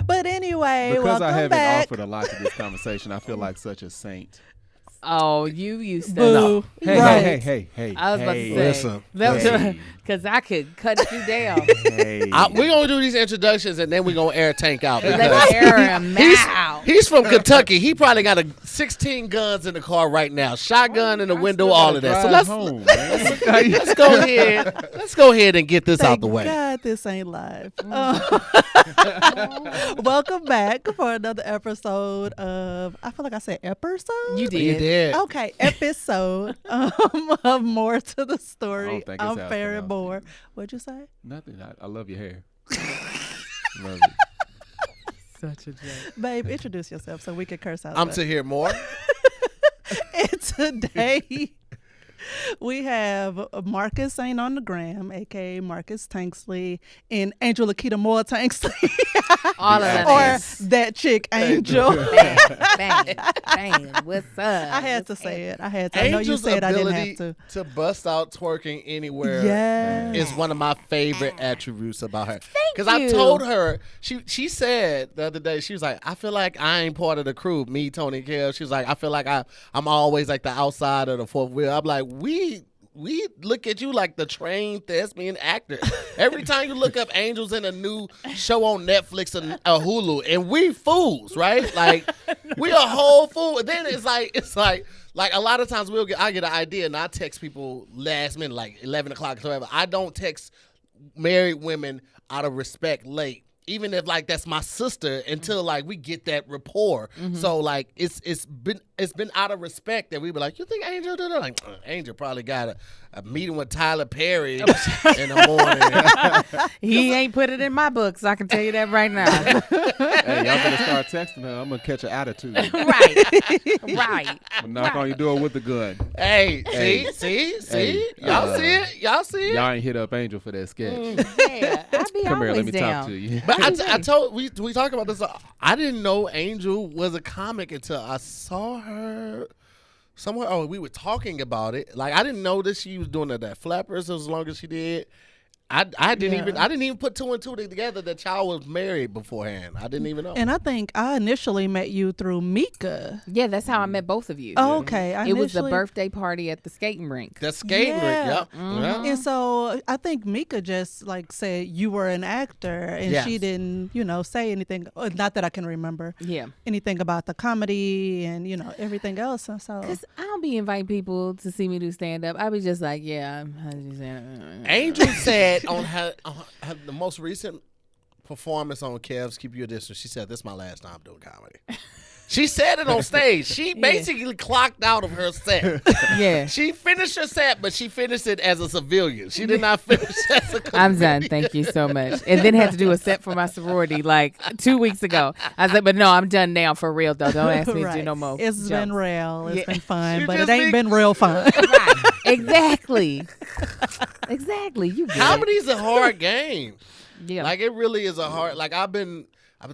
But anyway, Because welcome I haven't back. offered a lot to this conversation, I feel like such a saint. Oh, you used to. Boo. No. Hey, Right. hey. I was about to say. Listen. Hey. Because I could cut you down. Hey. We're going to do these introductions, and then we're going to air Tank out. Let's air him out. He's from Kentucky. He probably got 16 guns in the car right now. Shotgun in the window, all of that. So let's go ahead. Let's go ahead and get this out the way. God, this ain't live. Welcome back for another episode of, I feel like I said episode? You did. You did. Okay, episode of More to the I Story. don't think it's I'm how it's Farrah pronounced. Moore. What'd you say? Nothing. I love your hair. Love it. Such a joke. Babe, introduce yourself so we can curse out. I'm to hear more. And today we have Marcus ain't on the gram, aka Marcus Tanksley, and Angel Marcus Tanksley, All of that. or that chick Angel. Bang. What's up? I had to say it. I know you Angel's said I didn't ability have to. bust out twerking anywhere Yes. is one of my favorite attributes about her. Because you. I told her, she said the other day, she was like, I feel like I ain't part of the crew, me, Tony, and Kel. She was like, I feel like I'm always like the outside of the fourth wheel. I'm like, we look at you like the trained thespian actor. Every time you look up Angels in a new show on Netflix and Hulu, and we fools, right? Like we a whole fool. And then it's like a lot of times I get an idea and I text people last minute, like 11 o'clock or whatever. I don't text married women out of respect late. Even if like that's my sister, until like we get that rapport. So like it's been out of respect that we be like, you think Angel did it? Like Angel probably got a meeting with Tyler Perry in the morning. He ain't put it in my books. I can tell you that right now. Hey, y'all better start texting her. I'm gonna catch an attitude. Right. I'm knock on your door with the gun. Hey, see, Hey, y'all see it. Y'all ain't hit up Angel for that sketch. Yeah, I be Come here, always let me down. talk to you. But I told we talked about this. I didn't know Angel was a comic until I saw her somewhere. Oh, we were talking about it. Like I didn't know that she was doing that flappers as long as she did. I didn't even put two and two together that y'all was married beforehand. I didn't even know. And I think I initially met you through Mika. Yeah, that's how I met both of you. Oh, okay. It was the birthday party at the skating rink. The skating rink, yep. Yeah. And so I think Mika just like said you were an actor, and Yes. she didn't, say anything. Not that I can remember. Yeah. Anything about the comedy and everything else. And so Because I don't be inviting people to see me do stand-up. I be just like, yeah. Angel said on her the most recent performance on Kev's Keep Your Distance, she said, "This is my last time doing comedy." She said it on stage. She basically clocked out of her set. Yeah. She finished her set, but she finished it as a civilian. She did not finish as a comedian. I'm done. Thank you so much. And then had to do a set for my sorority like 2 weeks ago. I was like, but no, I'm done now for real, though. Don't ask me to do no more. It's been jokes. real. It's Yeah. been fun, You but just it ain't been real fun. Right. Exactly. You get it. Comedy's a hard game. Yeah. Like it really is a hard. Like I've been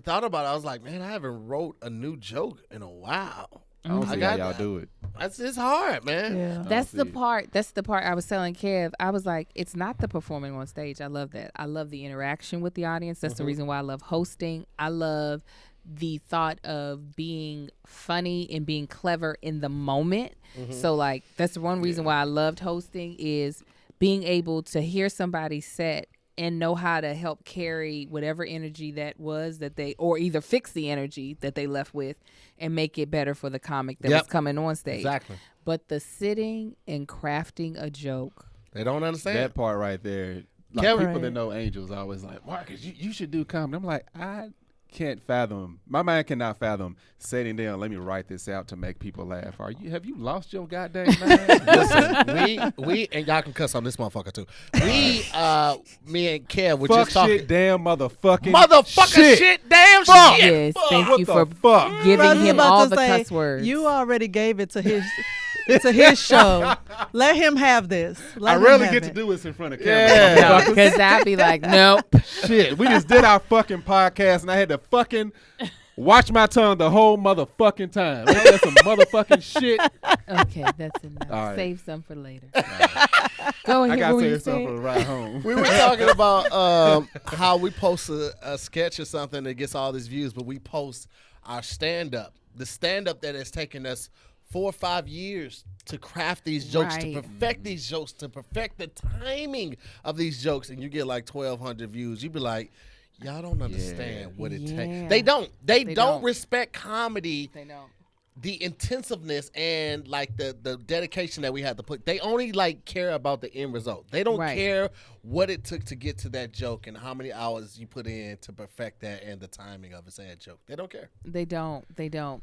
thought about it. I was like, man, I haven't wrote a new joke in a while. I don't see how y'all do it. It's hard, man. Yeah. That's the see it. part. That's the part I was telling Kev. I was like, it's not the performing on stage. I love that. I love the interaction with the audience. That's the reason why I love hosting. I love the thought of being funny and being clever in the moment. So like that's one reason why I loved hosting is being able to hear somebody set and know how to help carry whatever energy that was that they, or either fix the energy that they left with and make it better for the comic that was coming on stage. Exactly. But the sitting and crafting a joke. They don't understand. That part right there. Like Kevin- people that know Angels always like, Marcus, you should do comedy. I'm like, I can't fathom. My mind cannot fathom sitting down. Let me write this out to make people laugh. Have you lost your goddamn mind? Listen, we and y'all can cuss on this motherfucker too. Me and Kev were Fuck just talking. shit, damn motherfucking Shit, damn Fuck. shit. Yes, thank What you the for fuck? giving I was him about all to the say, cuss words. You already gave it to his show. Let him have this. I rarely get to do this in front of camera. Yeah. Because I'd be like, nope. Shit, we just did our fucking podcast and I had to fucking Watch my tongue the whole motherfucking time. Ain't that some motherfucking shit? Okay, that's enough. All right. Save some for later. Right. Go ahead. I got what to were you say something for saying? the ride home. We were talking about how we post a sketch or something that gets all these views, but we post our stand-up. The stand-up that has taken us 4 or 5 years to craft these jokes, to Right. perfect these jokes, to perfect the timing of these jokes, and you get like 1,200 views. You be like, y'all don't understand what it Yeah. takes. They don't. They don't don't. respect comedy. They don't. The intensiveness and like the dedication that we had to put. They only like care about the end result. They don't Right. care what it took to get to that joke and how many hours you put in to perfect that and the timing of a sad joke. They don't care. They don't.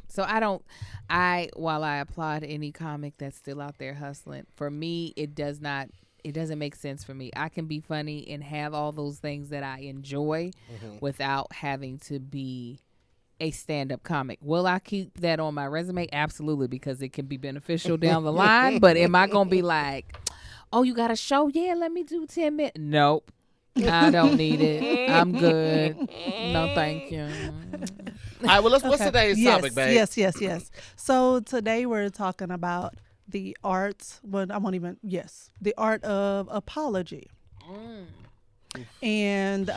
So while I applaud any comic that's still out there hustling, for me it doesn't make sense for me. I can be funny and have all those things that I enjoy without having to be a stand-up comic. Will I keep that on my resume? Absolutely, because it can be beneficial down the line. But am I going to be like, oh, you got a show? Yeah, let me do 10 minutes. Nope. I don't need it. I'm good. No, thank you. All right, well, what's today's topic, babe? Yes. So today we're talking about the art. The art of apology. And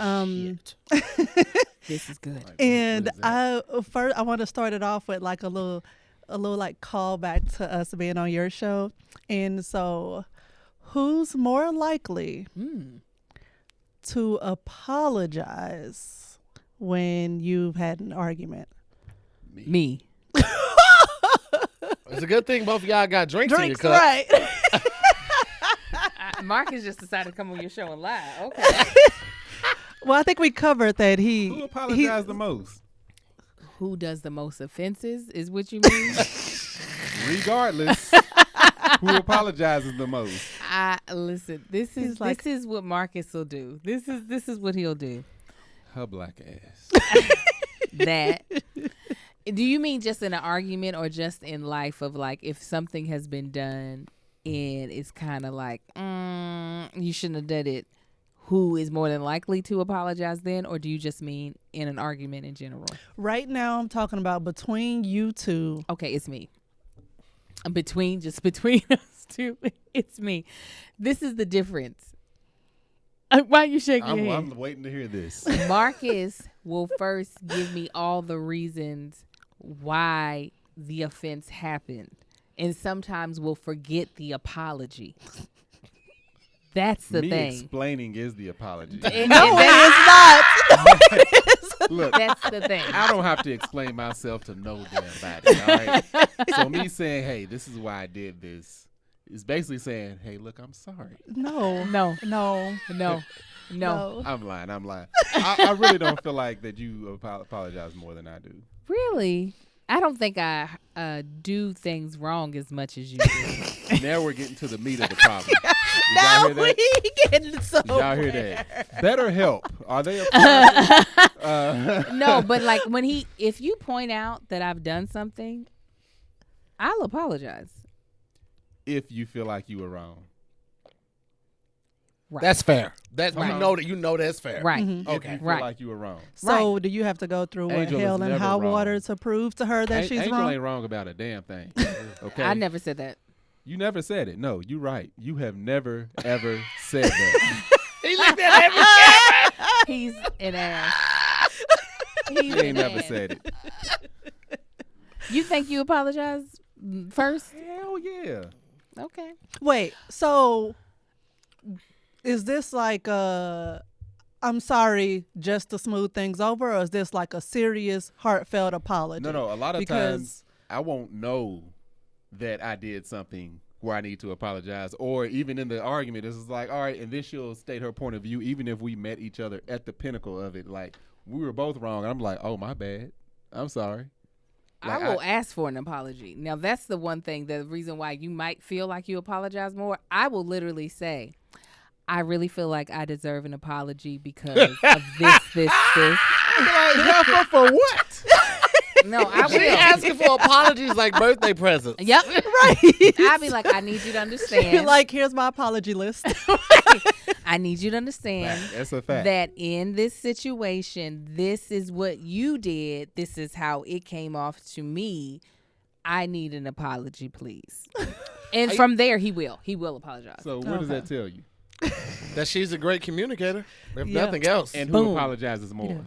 This is good. and What is I want to start it off with like a little like callback to us being on your show. And so, who's more likely to apologize when you've had an argument? Me. It's a good thing both of y'all got drinks in your Drinks, cup. right? Marcus just decided to come on your show and lie. Okay. Well, I think we covered that. Who apologized the most? Who does the most offenses is what you mean? Regardless, who apologizes the most? Listen, this is what Marcus will do. This is what he'll do. Her black ass. That. Do you mean just in an argument or just in life of like if something has been done and it's kind of like you shouldn't have done it? Who is more than likely to apologize then, or do you just mean in an argument in general? Right now, I'm talking about between you two. Okay, it's me. Between us two, it's me. This is the difference. Why are you shaking your head? I'm waiting to hear this. Marcus will first give me all the reasons why the offense happened, and sometimes we'll forget the apology. That's the Me thing. explaining is the apology. Look, That's the thing. I don't have to explain myself to no damn body, all right? So me saying, hey, this is why I did this, is basically saying, hey, look, I'm sorry. No. I'm lying. I really don't feel like that you apologize more than I do. Really? I don't think I do things wrong as much as you do. Now we're getting to the meat of the problem. Did Now y'all hear we that? getting so. Did y'all hear that? Better help. Are they a No, but like if you point out that I've done something, I'll apologize. if you feel like you were wrong? Right. That's fair. That's Right. you know that's fair. Right. Mhm. If Okay. you feel Right. like you were wrong. So do you have to go through Angel is hell and never high wrong. water to prove to her that she's Angel wrong? ain't wrong about a damn thing. Okay. I never said that. You never said it. No, you're right. You have never ever said that. He looked at every camera. He's an ass. He's You ain't an never ass. said it. You think you apologize first? Hell yeah. Okay. Wait, so is this like I'm sorry just to smooth things over, or is this like a serious, heartfelt apology? No. A lot of Because- times I won't know that I did something where I need to apologize, or even in the argument, it's just like, all right, and then she'll state her point of view, even if we met each other at the pinnacle of it, like we were both wrong. And I'm like, oh, my bad. I'm sorry. Like, I will ask for an apology. Now, that's the one thing, the reason why you might feel like you apologize more. I will literally say, I really feel like I deserve an apology because of this. For what? No, I She will. asking for apologies like birthday presents. Yep. Right. I'll be like, I need you to understand. Like, here's my apology list. I need you to understand That's a fact. that in this situation, this is what you did. This is how it came off to me. I need an apology, please. And from there, he will apologize. So what does that tell you? That she's a great communicator, if Yeah. nothing else. And who Boom. apologizes more?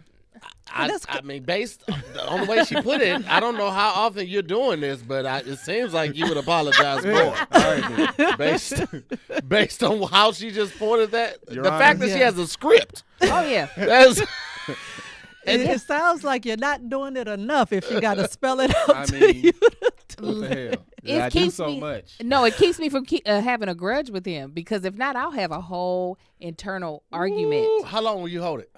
I mean, based on the way she put it, I don't know how often you're doing this, but it seems like you would apologize more. All right, then. Based on how she just pointed that, Your the Honor. fact that she Yeah. has a script. Oh, yeah. That's It sounds like you're not doing it enough if you got to spell it out I to mean, you. what the hell? It I do keeps so me- much. No, it keeps me from having a grudge with him because if not, I'll have a whole internal argument. Ooh, how long will you hold it?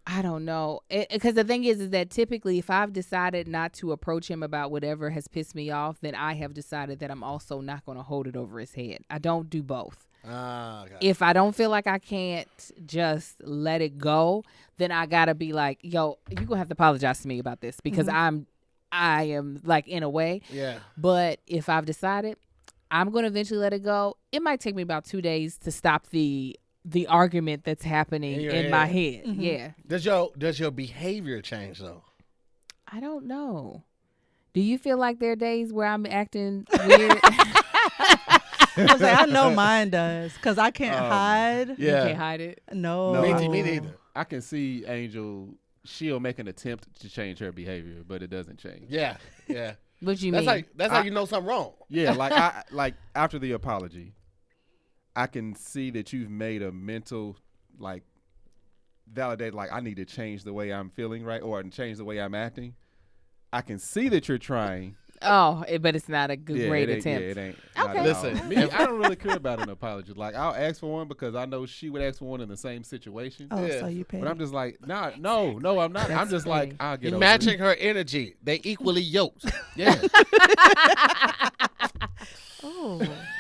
I don't know. Because the thing is that typically if I've decided not to approach him about whatever has pissed me off, then I have decided that I'm also not going to hold it over his head. I don't do both. Okay. If I don't feel like I can't just let it go, then I got to be like, yo, you're going to have to apologize to me about this because I am like in a way. Yeah. But if I've decided I'm going to eventually let it go, it might take me about 2 days to stop the argument that's happening In your in my head. head. Yeah. Does your behavior change though? I don't know. Do you feel like there are days where I'm acting weird? I know mine does because I can't hide. You can't hide it. No. No, Me neither. I can see Angel. She'll make an attempt to change her behavior, but it doesn't change. Yeah. What you That's mean? how you know something wrong. Yeah, like after the apology, I can see that you've made a mental validate. Like I need to change the way I'm feeling, right, or change the way I'm acting. I can see that you're trying. But it's not a great it ain't, attempt. Yeah, it ain't. Okay. Not at Listen, all. Me, I don't really care about an apology. Like I'll ask for one because I know she would ask for one in the same situation. Oh, Yeah. so you pay. But I'm just like, no, I'm not. I'm That's just funny. like, I'll get You're over matching it. her energy. They equally yoked. Yeah. Oh,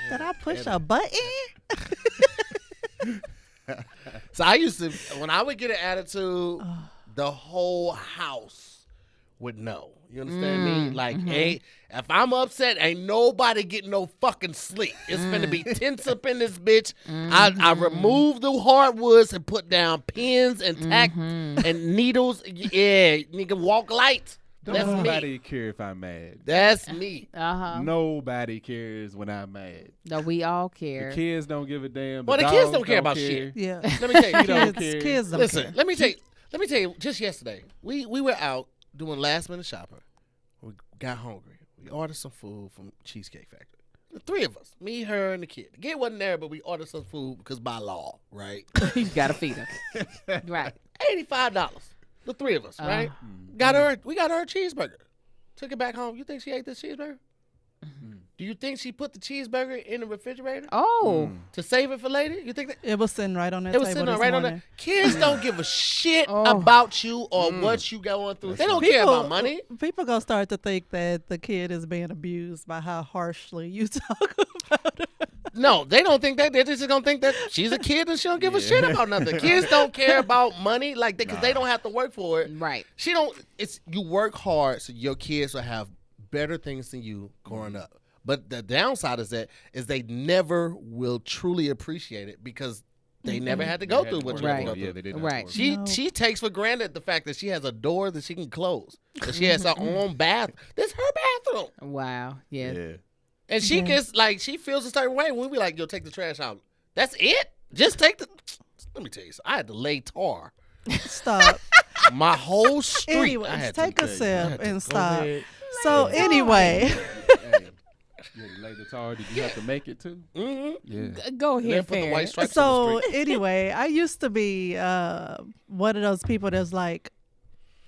did I push a button? So I used to, when I would get an attitude, the whole house would know. You understand me? Like, if I'm upset, ain't nobody getting no fucking sleep. It's finna be tense up in this bitch. I remove the hardwoods and put down pins and tack and needles. Yeah, nigga, walk light. That's Nobody me. care if I'm mad. That's me. Nobody cares when I'm mad. No, we all care. The kids don't give a damn. The Well, the kids dogs don't care about shit. Yeah. Let me tell you. don't care. Kids don't Listen, care. let me tell you. Just yesterday, we were out doing last minute shopping. We got hungry. We ordered some food from Cheesecake Factory. The three of us, me, her, and the kid. The kid wasn't there, but we ordered some food because by law, right? You gotta feed them. Right. $85. The three of us, right? We got her a cheeseburger. Took it back home. You think she ate this cheeseburger? Do you think she put the cheeseburger in the refrigerator Oh. to save it for later? You think that? It was sitting right on that It was table sitting this right on morning. there. Kids don't give a shit Oh. about you or what you going through. They don't care about money. People gonna start to think that the kid is being abused by how harshly you talk about her. No, they don't think that. They're just gonna think that she's a kid and she don't give a shit about nothing. Kids don't care about money, like because they don't have to work for it. Right. She don't. It's you work hard so your kids will have better things than you growing up. But the downside is they never will truly appreciate it because they never had to go through what you had to go through. Yeah, they did. Right. She takes for granted the fact that she has a door that she can close, that she has her own bath. This is her bathroom. Wow. Yeah. Yeah. And she gets like she feels a certain way when we be like, "Yo, take the trash out." That's it. Just take the. Let me tell you, I had to lay tar Stop. my whole street. I Anyways, had take to, a I sip had to and go stop. ahead. So anyway, Hey, you had to lay the tar. Did you have to make it too? Mhm. Yeah. Go And then ahead, put the Farrah. white stripes on so the street. anyway, I used to be one of those people that's like,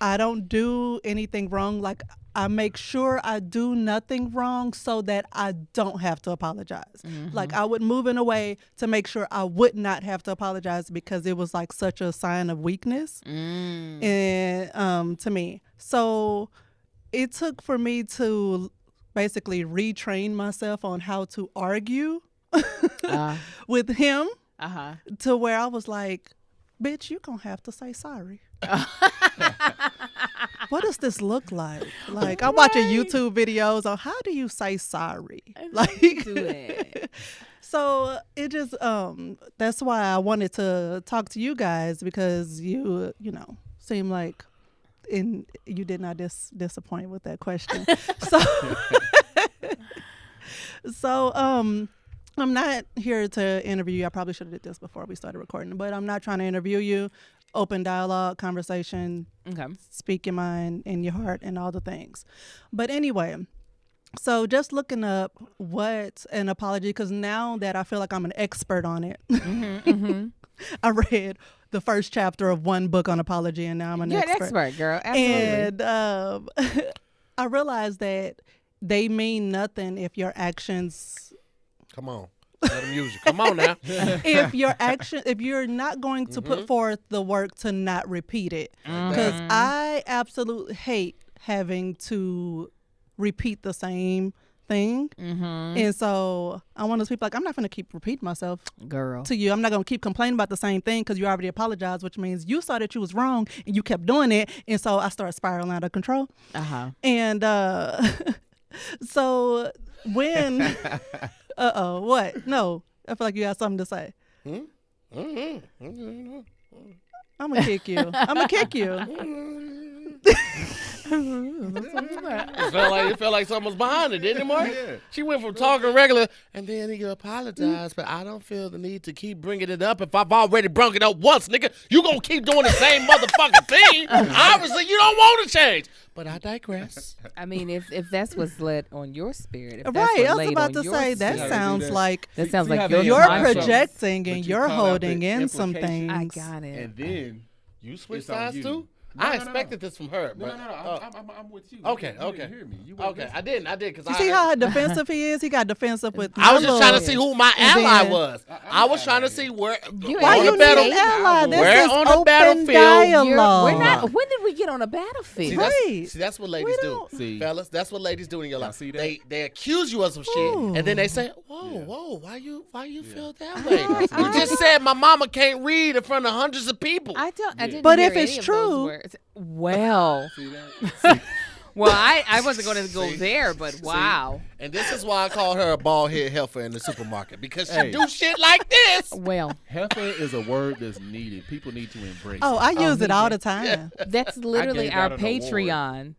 I don't do anything wrong. Like I make sure I do nothing wrong so that I don't have to apologize. Like I would move in a way to make sure I would not have to apologize because it was like such a sign of weakness and to me. So it took for me to basically retrain myself on how to argue with him to where I was like, bitch, you gonna have to say sorry. What does this look like? Like I'm watching YouTube videos on how do you say sorry? Like do it. So it just that's why I wanted to talk to you guys, because you seem like you did not disappoint with that question. So I'm not here to interview you. I probably should have did this before we started recording, but I'm not trying to interview you. Open dialogue, conversation, Okay. speak your mind and your heart and all the things. But anyway, so just looking up what an apology, because now that I feel like I'm an expert on it, I read the first chapter of one book on apology, and now I'm an You're expert. an expert, girl. Absolutely. And I realized that they mean nothing if your actions, Come on. Let them use you. Come on now. if you're not going to put forth the work to not repeat it. Because I absolutely hate having to repeat the same thing. And so I'm one of those people like, I'm not going to keep repeating myself Girl. to you. I'm not going to keep complaining about the same thing because you already apologized, which means you saw that you was wrong and you kept doing it. And so I started spiraling out of control. And so when what? No, I feel like you have something to say. I'm gonna kick you. It felt like something was behind it, didn't it, Mark? Yeah. She went from talking regular, and then he apologized, but I don't feel the need to keep bringing it up. If I've already brung it up once, nigga, you gonna keep doing the same motherfucking thing. Obviously, you don't want to change. But I digress. I mean, if that's what's led on your spirit, if that's Right, what I was laid about on to your say that spirit, sounds like that sounds See how like they your you're mind conscience. projecting But and you you're call out holding the in some implication. things. I got it. And then You switch It's on sides you. too? No, I no, no, expected this from her. no, But, no, no. I'm with you. Okay, You okay. didn't hear me. You wasn't okay, listening. I did. Cause You see how defensive he is? He got defensive with I was just trying to Lolo. see who my And ally then- was. I was trying to see where. Why on you the need battle- an ally? This We're is on the open battlefield. dialogue. We're not. When did we get on a battlefield? See, Right. that's what ladies do, don't- See. fellas. That's what ladies do in your Y'all life. see that? They accuse you of some shit, Ooh. and then they say, "Whoa, why you feel that way? I- You just said my mama can't read in front of hundreds of people." I didn't But hear if it's any of those true- words. Well, See that? well, I wasn't going to go there, but wow. And this is why I call her a bald head heifer in the supermarket, because she Hey. do shit like this. Well, Heifer is a word that's needed. People need to embrace Oh, it. I use me it all too. the time. that's literally gave our out an award. Patreon.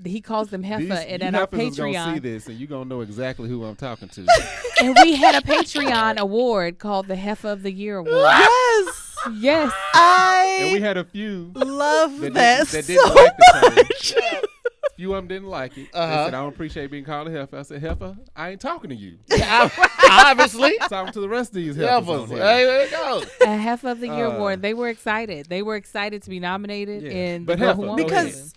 He calls them heifer, and you at our heifers is gonna see Patreon, this, and you're going to know exactly who I'm talking to. and we had a Patreon award called the Heifer of the Year Award. Yes, Yes. And we I had a few love that, that that so didn't like the term. much. Few of them didn't like it. They Uh-huh. said, I don't appreciate being called a heifer. I said, heifer, I ain't talking to you. Obviously, I'm talking to the rest of these heifers. heifers. on Hey, here. there you go. A Heifer of the Year Uh, Award. They were excited. They were excited to be nominated Yeah. in But the Girl heifer, Who go Won't ahead. Listen.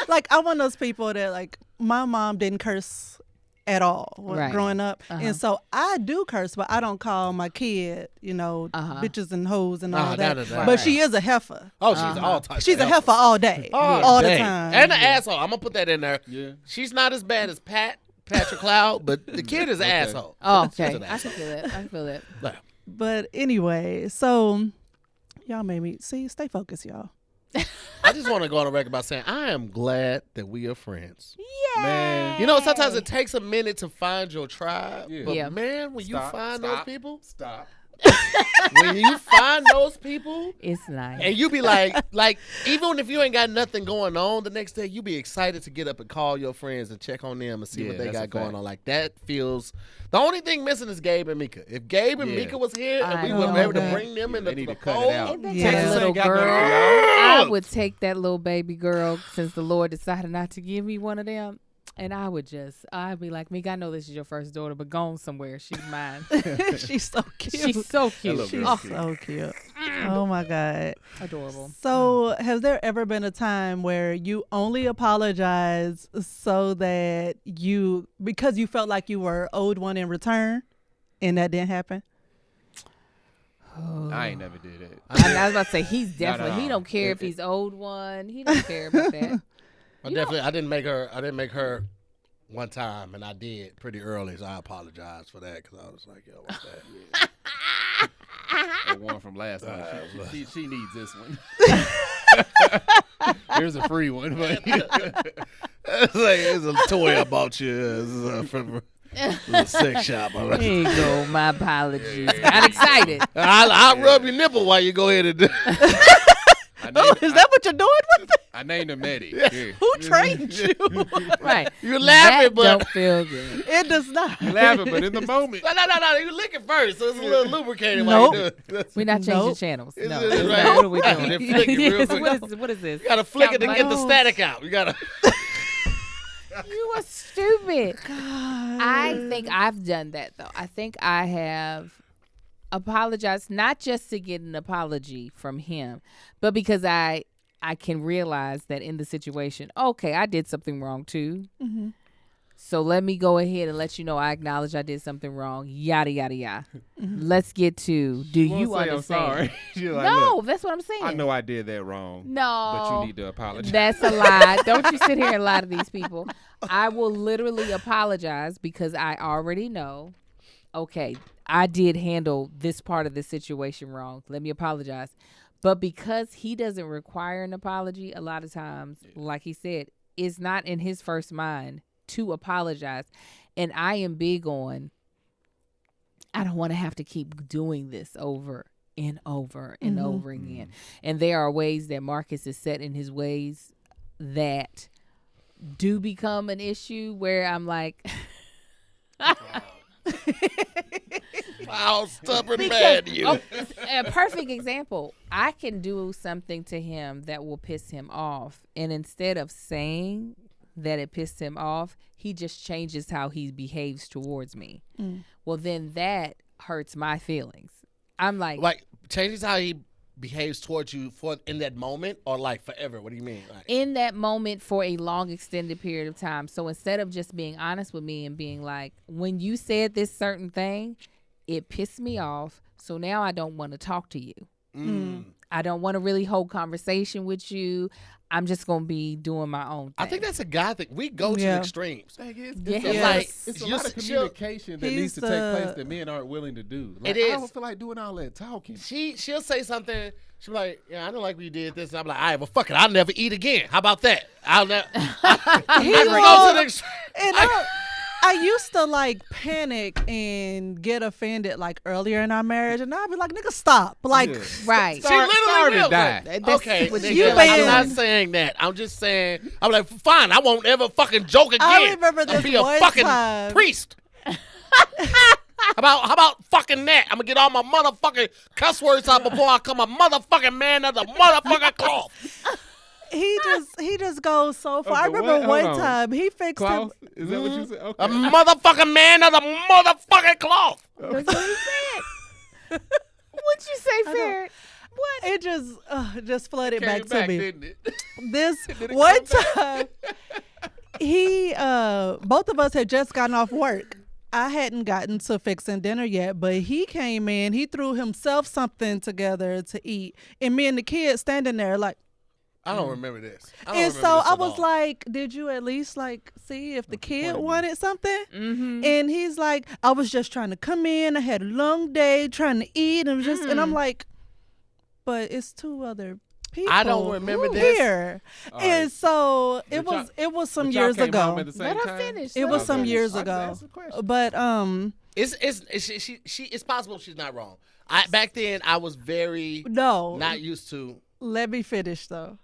Like, I'm one of those people that, like, my mom didn't curse at all Right. growing up. Uh-huh. And so I do curse, but I don't call my kid, bitches and hoes and all that. that. But she is a heifer. Oh, she's all types. She's of a heifer all day, all the dang. time. And an asshole. I'm gonna put that in there. Yeah. She's not as bad as Patrick Cloud, but the kid is an Okay. asshole. Oh, She's okay. an I can asshole. feel it. I can feel it. But anyway, so y'all made me stay focused, y'all. I just want to go on the record by saying I am glad that we are friends. Man. You know, sometimes it takes a minute to find your tribe, Yeah. but Yeah. man, when you Stop, find those stop, people, Stop. when you find those people, It's nice. and you be like, even if you ain't got nothing going on the next day, you be excited to get up and call your friends and check on them and see Yeah, what they that's a got going fact. on. Like that feels. The only thing missing is Gabe and Mika. If Gabe and Yeah. Mika was here and I we know were able to that. bring them Yeah, in they the need to the cut it fold, out. Ain't that Yeah. that little Ain't got nothing girl? for y'all. I would take that little baby girl since the Lord decided not to give me one of them. And I'd be like, Meek, I know this is your first daughter, but go on somewhere. She's mine. She's so cute. She's so cute. little She's girl. so cute. Oh my God. Adorable. So, has there ever been a time where you only apologize so that because you felt like you were owed one in return, and that didn't happen? I ain't never did it. I was about to say, he's definitely, no. he don't care if he's owed one. He don't care about that. I didn't make her one time, and I did pretty early, so I apologize for that because I was like, yo, what's that? The one from last month. She needs this one. Here's a free one. But It's like, it's a toy I bought you. Little sex shop. All right. Here you go. My apologies. Got excited. I'll rub your nipple while you go ahead and do. Is that what you're doing with it? I named him Eddie. Yeah. Who trained you? Right. You're laughing, That but don't feel good. It does not. You're laughing, but in the moment. no. You lick it first, so it's a little lubricated Nope. while you do it. We're not changing Nope. channels. It's- No. it's No. right. What are we Right. doing? Then flick it real Yes, quick. what is this? You gotta flick it to get the Count static out. You gotta. You are stupid. God. I think I've done that though. I think I have apologized not just to get an apology from him, but because I can realize that in the situation, okay, I did something wrong too. Mm-hmm. So let me go ahead and let you know I acknowledge I did something wrong. Yada yada yada. Let's get to do You won't you say understand? I'm sorry. You're like, No, look, that's what I'm saying. I know I did that wrong. No. But you need to apologize. That's a lie. Don't you sit here and lie to these people. I will literally apologize because I already know, okay, I did handle this part of the situation wrong. Let me apologize. But because he doesn't require an apology, a lot of times, like he said, it's not in his first mind to apologize. And I am big on, I don't want to have to keep doing this over and over and over again. And there are ways that Marcus is set in his ways that do become an issue where I'm like, How stubborn man you. oh, a perfect example. I can do something to him that will piss him off. And instead of saying that it pissed him off, he just changes how he behaves towards me. Well, then that hurts my feelings. I'm like changes how he behaves towards you for in that moment or like forever. What do you mean? Like, in that moment for a long extended period of time. So instead of just being honest with me and being like, when you said this certain thing, it pissed me off. So now I don't want to talk to you. I don't want to really hold conversation with you. I'm just going to be doing my own thing. I think that's a guy thing. We go to the extremes. It's Yes. a, Like, it's a you- lot of communication that he's needs to take the- place that men aren't willing to do. Like, It I is. don't feel like doing all that talking. She'll say something. She'll be like, "Yeah, I don't like we did this." And I'm like, "All right, well, fuck it. I'll never eat again. How about that? I'll never." He go to will- the extreme. And I used to like panic and get offended like earlier in our marriage, and I'd be like, "Nigga, stop!" Like, Yeah. right. She Start literally to will. die. That's Okay, what nigga, you been- I'm not saying that. I'm just saying. I'm like, fine. I won't ever fucking joke again. I remember I'll this be a one fucking time. priest. How about fucking that? I'm gonna get all my motherfucking cuss words out before I come a motherfucking man of the motherfucking cloth. he just goes so far. I Okay, remember what? one Hold on. time he fixed Klaus? him. Is that what you said? Okay. A motherfucking man of the motherfucking cloth. That's what he said. What'd you say, Farrah? What? It just flooded Came back to me. didn't it? This it one come time, he both of us had just gotten off work. I hadn't gotten to fixing dinner yet, but he came in. He threw himself something together to eat, and me and the kids standing there like. I don't remember this. And so I was like, "Did you at least like see if the kid wanted something?" And he's like, "I was just trying to come in. I had a long day trying to eat, and just and I'm like, but it's two other people. I don't remember this. here." All And right. so But it was some But y'all years came home ago. at the same Let her time? finish. It Let was her some finish. years I just ago. asked a question. But It's possible she's not wrong. Back then I was very no. not used to. Let me finish though.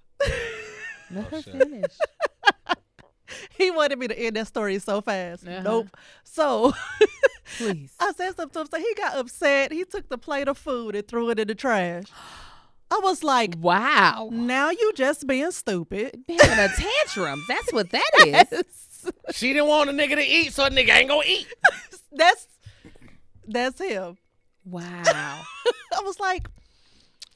Let her finish. He wanted me to end that story so fast. Uh-huh. Nope. So Please. I said something to him. So he got upset. He took the plate of food and threw it in the trash. I was like, Wow. now you just being stupid. Having a tantrum. That's what that is. She didn't want a nigga to eat, so a nigga ain't gonna eat. That's him. Wow. I was like,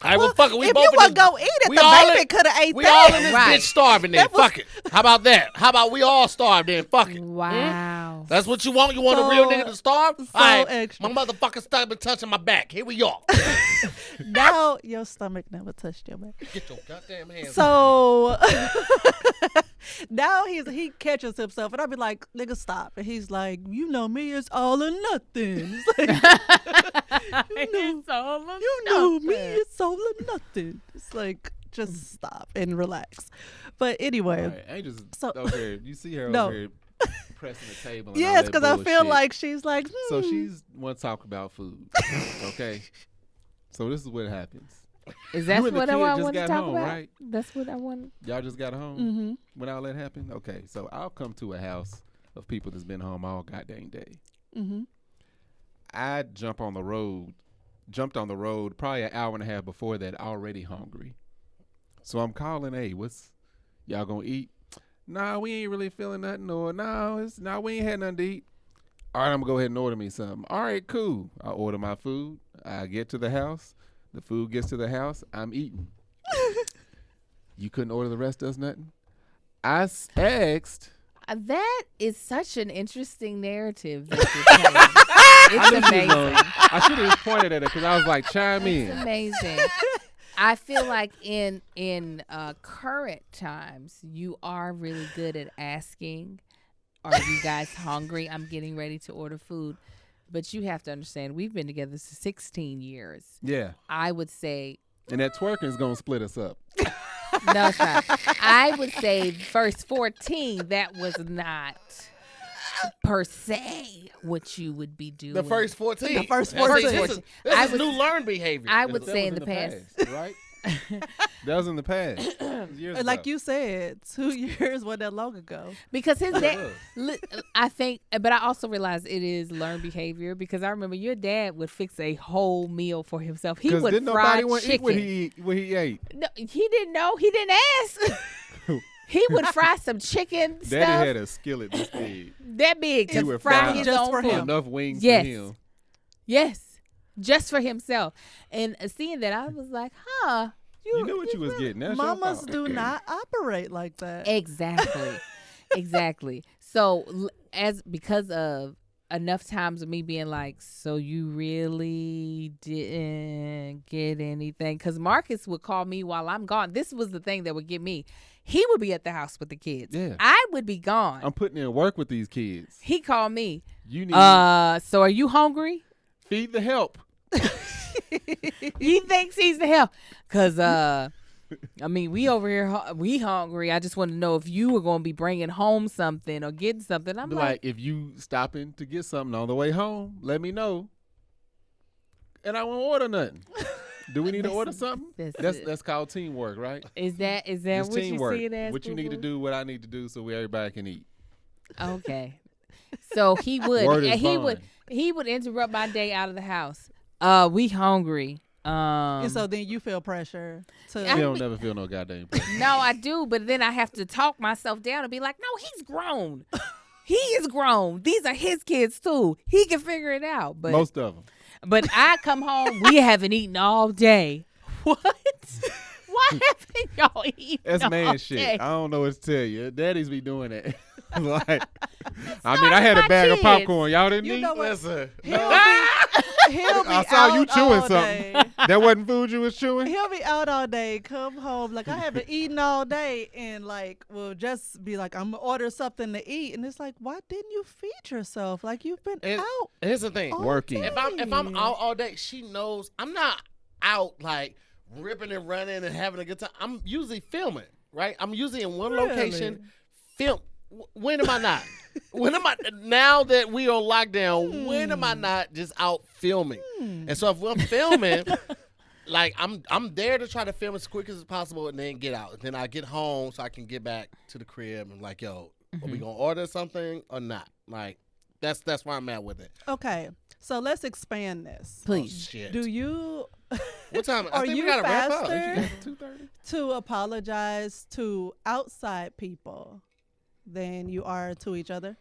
All right, well, fuck it. We if both you in want to this- go eat it, we the all baby in- could have ate We that. all in this Right. bitch starving then. That was- Fuck it. How about that? How about we all starve then? Fuck it. Wow. That's what you want? You want a real So- nigga to starve? so All right, extra. my motherfucking stomach been touching my back. Here we are. Now your stomach never touched your back. Get your goddamn hands. So now he catches himself, and I'll be like, "Nigga, stop!" And he's like, "You know me, it's all or nothing." It's like, you know me, it's all or nothing. It's like, just stop and relax. But anyway, All right, Angel's So- over here. You see her No. over here pressing the table. And Yes, because I feel like she's like. So she's want to talk about food. Okay. So this is what happens. Is that You and the what I kid want just to got talk home, about? right? That's what I want. Y'all just got home Mm-hmm. when all that happened? Okay. So I'll come to a house of people that's been home all goddamn day. Mm-hmm. I jumped on the road probably an hour and a half before that, already hungry. So I'm calling, hey, what's y'all gonna eat? Nah, we ain't really feeling nothing, or we ain't had nothing to eat. All right, I'm gonna go ahead and order me something. All right, cool. I order my food. I get to the house. The food gets to the house. I'm eating. You couldn't order the rest of us nothing? I asked. That is such an interesting narrative that you're telling. It's amazing. I should have just pointed at it because I was like, chime in. It's amazing. I feel like in current times, you are really good at asking, are you guys hungry? I'm getting ready to order food. But you have to understand, we've been together for 16 years. Yeah. I would say. And that twerking is going to split us up. No, it's not. I would say first 14, that was not per se what you would be doing. The first 14. The first 14. This is new learned behavior. I would That say was in the past. right? That was in the past. Years Like ago. you said, 2 years wasn't that long ago. Because his dad, was. I think, but I also realize it is learned behavior because I remember your dad would fix a whole meal for himself. He would didn't fry nobody want to chicken. eat what he ate. No, he didn't know. He didn't ask. He would fry some chicken Daddy stuff had a skillet this big. that big He to would fry fry his just own for food. him. Enough wings Yes. for him. Yes, just for himself. And seeing that, I was like, huh. You knew what you was getting. That's your Mamas fault. do not operate like that. Exactly. Exactly. So because of enough times of me being like, so you really didn't get anything? Because Marcus would call me while I'm gone. This was the thing that would get me. He would be at the house with the kids. Yeah. I would be gone. I'm putting in work with these kids. He called me. You need So are you hungry? feed the help. He thinks he's the hell. Cause I mean, we over here, we hungry. I just want to know if you were gonna be bringing home something or getting something. I'm Be like, if you stopping to get something on the way home, let me know. And I won't order nothing. Do we need to order something? That's called teamwork, right? Is that It's what teamwork. you see it as? What you need to boo-boo? do, what I need to do, so everybody can eat. Okay. So he would, Word is and he bond. would interrupt my day out of the house. We hungry. And so then you feel pressure to. You don't never feel no goddamn pressure. No, I do, but then I have to talk myself down and be like, no, he's grown. He is grown. These are his kids too. He can figure it out. But Most of them. But I come home, we haven't eaten all day. What? Why haven't y'all eaten That's all man shit. day? I don't know what to tell you. Daddies be doing that. Like, I not mean, I had my a bag kids. of popcorn. Y'all didn't You eat? know what? Listen. He'll be I saw you out chewing all something. day. That wasn't food you was chewing? He'll be out all day, come home, like, I haven't eaten all day, and, like, will just be like, I'm going to order something to eat. And it's like, why didn't you feed yourself? Like, you've been out Here's the thing. all Working. day. If I'm out all day, she knows I'm not out like ripping and running and having a good time. I'm usually filming, right? I'm usually in one Really? location. Film. When am I not? When am I now that we on lockdown? When am I not just out filming? And so if we're filming, like I'm there to try to film as quick as possible and then get out. And then I get home so I can get back to the crib and like, yo, are we gonna order something or not? Like that's where I'm at with it. Okay, so let's expand this. Please. Oh, shit. Do you What time? I Are think you we gotta wrap up. faster? 2:30. to apologize to outside people than you are to each other?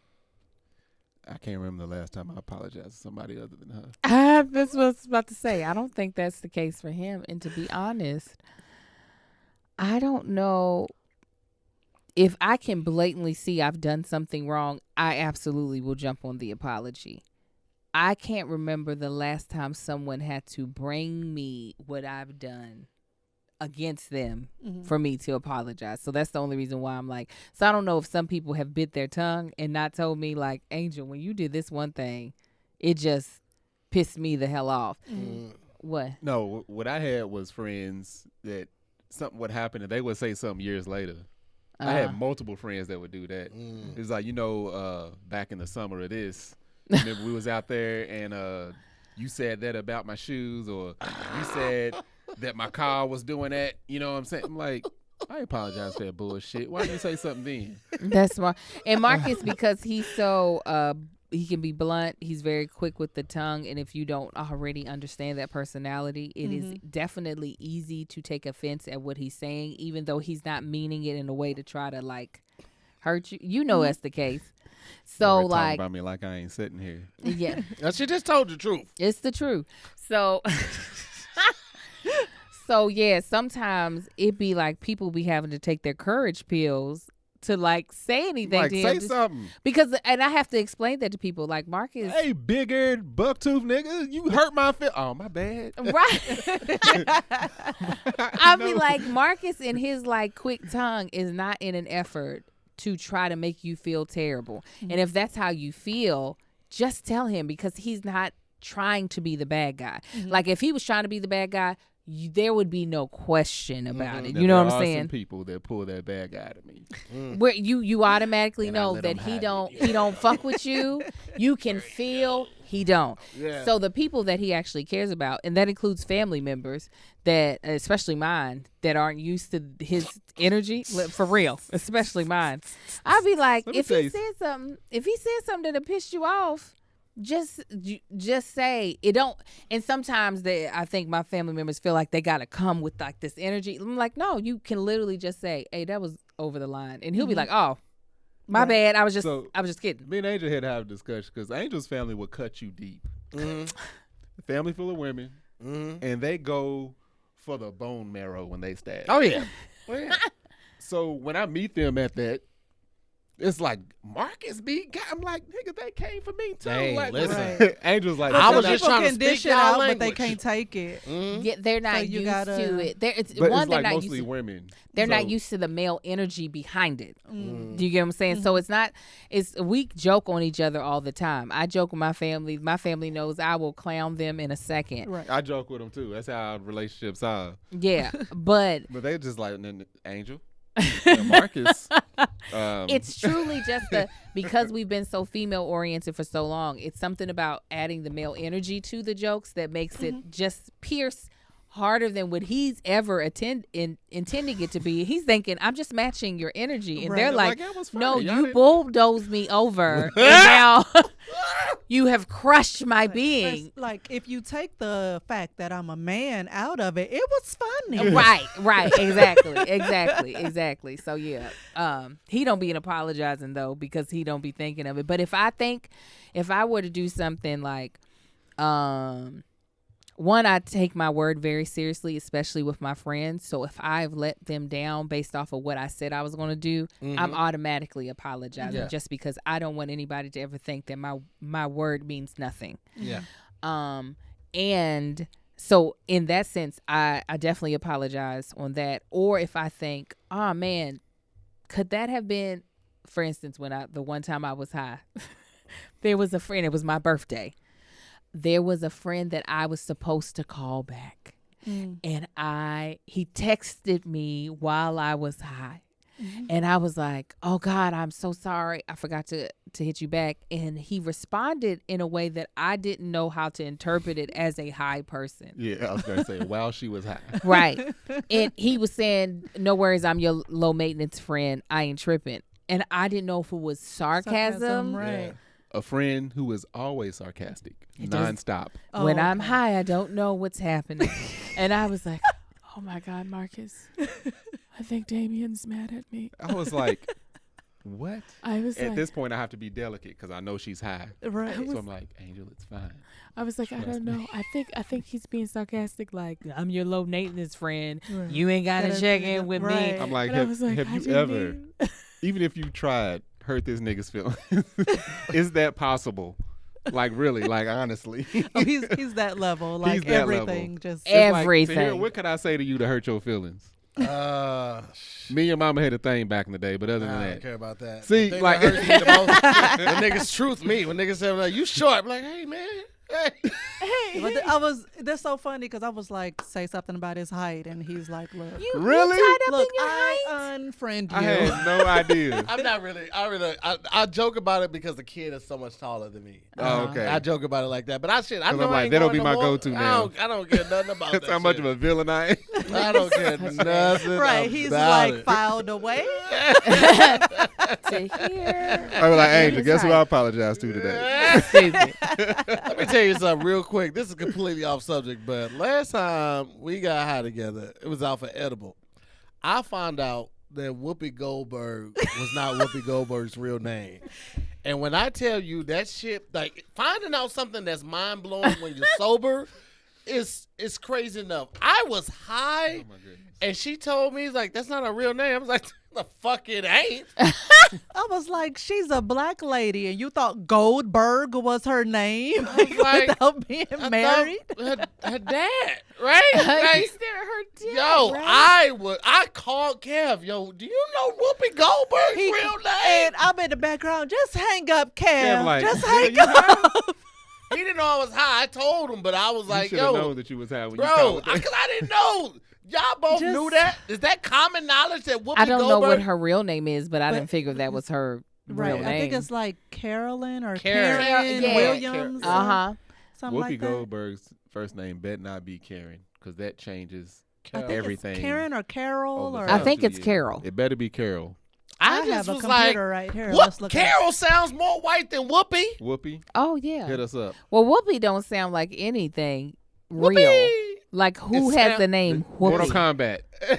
I can't remember the last time I apologized to somebody other than her. That's what I was about to say. I don't think that's the case for him. And to be honest, I don't know if I can blatantly see I've done something wrong. I absolutely will jump on the apology. I can't remember the last time someone had to bring me what I've done against them for me to apologize. So that's the only reason why I'm like, so I don't know if some people have bit their tongue and not told me like, Angel, when you did this one thing, it just pissed me the hell off. What? No, what I had was friends that something would happen and they would say something years later. I had multiple friends that would do that. It's like, back in the summer of this, remember we was out there and you said that about my shoes, or you said that my car was doing that. You know what I'm saying? I'm like, I apologize for that bullshit. Why didn't you say something then? That's smart. And Marcus, because he's so he can be blunt, he's very quick with the tongue, and if you don't already understand that personality, it is definitely easy to take offense at what he's saying, even though he's not meaning it in a way to try to like hurt you. You know that's the case. So like about me like I ain't sitting here. Yeah. She just told the truth. It's the truth. So so yeah, sometimes it be like people be having to take their courage pills to like say anything Like, to say him. something. Because, and I have to explain that to people. Like Marcus. Hey, big-eared bucktooth nigga, you hurt my feel. Oh, my bad. Right. I mean, like Marcus in his like quick tongue is not in an effort to try to make you feel terrible. And if that's how you feel, just tell him, because he's not trying to be the bad guy. Like if he was trying to be the bad guy, there would be no question about it. You know what I'm saying? Some people that pull that bad guy to me. Where you automatically And I know let that him he have don't fuck with you. You can feel he don't. Yeah. So the people that he actually cares about, and that includes family members that, especially mine, that aren't used to his energy, for real, especially mine. I'd be like, Let me if tell he you- said something that pissed you off, just say it. Don't. And sometimes I think my family members feel like they gotta come with like this energy. I'm like, no, you can literally just say, hey, that was over the line, and he'll be like, oh, my bad. I was just kidding. Me and Angel had to have a discussion because Angel's family would cut you deep. Family full of women, and they go for the bone marrow when they stab. Oh yeah. So when I meet them at that, it's like Marcus B. I'm like, nigga, they came for me too. Hey, like, listen. Right. Angel's like, I was Some just people trying to can speak dish it y'all out, but language. they can't take it. Yeah, they're not So you used gotta- to it. but They're it's like not mostly used to, women. they're So- not used to the male energy behind it. Do you get what I'm saying? So we joke on each other all the time. I joke with my family. My family knows I will clown them in a second. Right. I joke with them too. That's how our relationships are. Yeah, but But they just like, Angel, Marcus. it's truly just because we've been so female oriented for so long. It's something about adding the male energy to the jokes that makes it just pierce harder than what he's ever intending it to be. He's thinking, I'm just matching your energy, and Right. they're They're like, like, "That was funny. no, Y'all you didn't-" bulldozed me over, and now you have crushed my being. It's like if you take the fact that I'm a man out of it, it was funny. Right, exactly. So yeah, he don't be apologizing though, because he don't be thinking of it. But if I were to do something like, one, I take my word very seriously, especially with my friends. So if I've let them down based off of what I said I was going to do, I'm automatically apologizing, just because I don't want anybody to ever think that my word means nothing. Yeah. And so in that sense, I definitely apologize on that. Or if I think, oh man, could that have been, for instance, the one time I was high, there was a friend, it was my birthday. There was a friend that I was supposed to call back. And he texted me while I was high. And I was like, oh God, I'm so sorry. I forgot to hit you back. And he responded in a way that I didn't know how to interpret it as a high person. Yeah, I was going to say, while she was high. Right. And he was saying, no worries, I'm your low maintenance friend. I ain't tripping. And I didn't know if it was sarcasm. Right. A friend who is always sarcastic, does- nonstop. Oh, When I'm okay. high, I don't know what's happening. And I was like, oh my God, Marcus, I think Damien's mad at me. I was like, what? I was At this point, I have to be delicate because I know she's high. Right. So I'm like, Angel, it's fine. I was like, I Trust don't know. I think he's being sarcastic. Like, I'm your low maintenance friend. Right. You ain't got to Gotta check do in that. with me. Right. I'm like, And I was like, have I you didn't ever, mean- even if you tried, hurt this nigga's feelings? Is that possible? Like, really? Like, honestly? Oh, he's that level. Like that everything, level. just It's like, Everything. Tahir, what could I say to you to hurt your feelings? Me and your mama had a thing back in the day, but other than I that, don't care about that. See, The thing like- that hurts me the most, when niggas truth me. When niggas say, like, you short, I'm like, hey, man, But that's so funny because I was like, say something about his height, and he's like, look, Really? You tied up look, in your height? I unfriend you. I had no idea. I'm not really. I joke about it because the kid is so much taller than me. Oh, okay. I joke about it like that, but I know I'm like, I ain't that'll going be no my more. go-to now. I don't care nothing about that. That's how much shit. of a villain I am. I don't care nothing. Right, he's about like it. filed away. To hear. I was like, his Angel, guess who I height. apologize to today? Stupid. Let me tell you something real quick. This is completely off subject, but last time we got high together, it was off of Edible. I found out that Whoopi Goldberg was not Whoopi Goldberg's real name. And when I tell you that shit, like finding out something that's mind blowing when you're sober is crazy enough. I was high, Oh my goodness. and she told me, like, that's not a real name. I was like, the fuck it ain't. I was like, she's a black lady, and you thought Goldberg was her name was like, without being I married? thought her dad, right? He's Like, there, her dad, yo, right? I called Kev. Yo, do you know Whoopi Goldberg's He- real name? And I'm in the background. Just hang up, Kev. Kev like, Just yeah, hang you up. He didn't know I was high. I told him, but I was You like, should have known yo, that you was high when you bro, called that. because I didn't know. Y'all both Just- knew that. Is that common knowledge that Whoopi I don't know Goldberg? what her real name is, but I But- didn't figure that was her real Right. name. I think it's like Carolyn or Karen. Karen Yeah. Williams. Uh huh. Something Whoopi like that. Goldberg's first name better not be Karen, because that changes I think everything. it's Karen or Carol over or I time, think too, it's yeah. Carol. It better be Carol. I have just a was computer like, right here. what? Let's look it up. Carol sounds more white than Whoopi. Whoopi, Oh yeah. hit us up. Well, Whoopi don't sound like anything real. Whoopi. Like who It has sound- the name Mortal Whoopi? Kombat.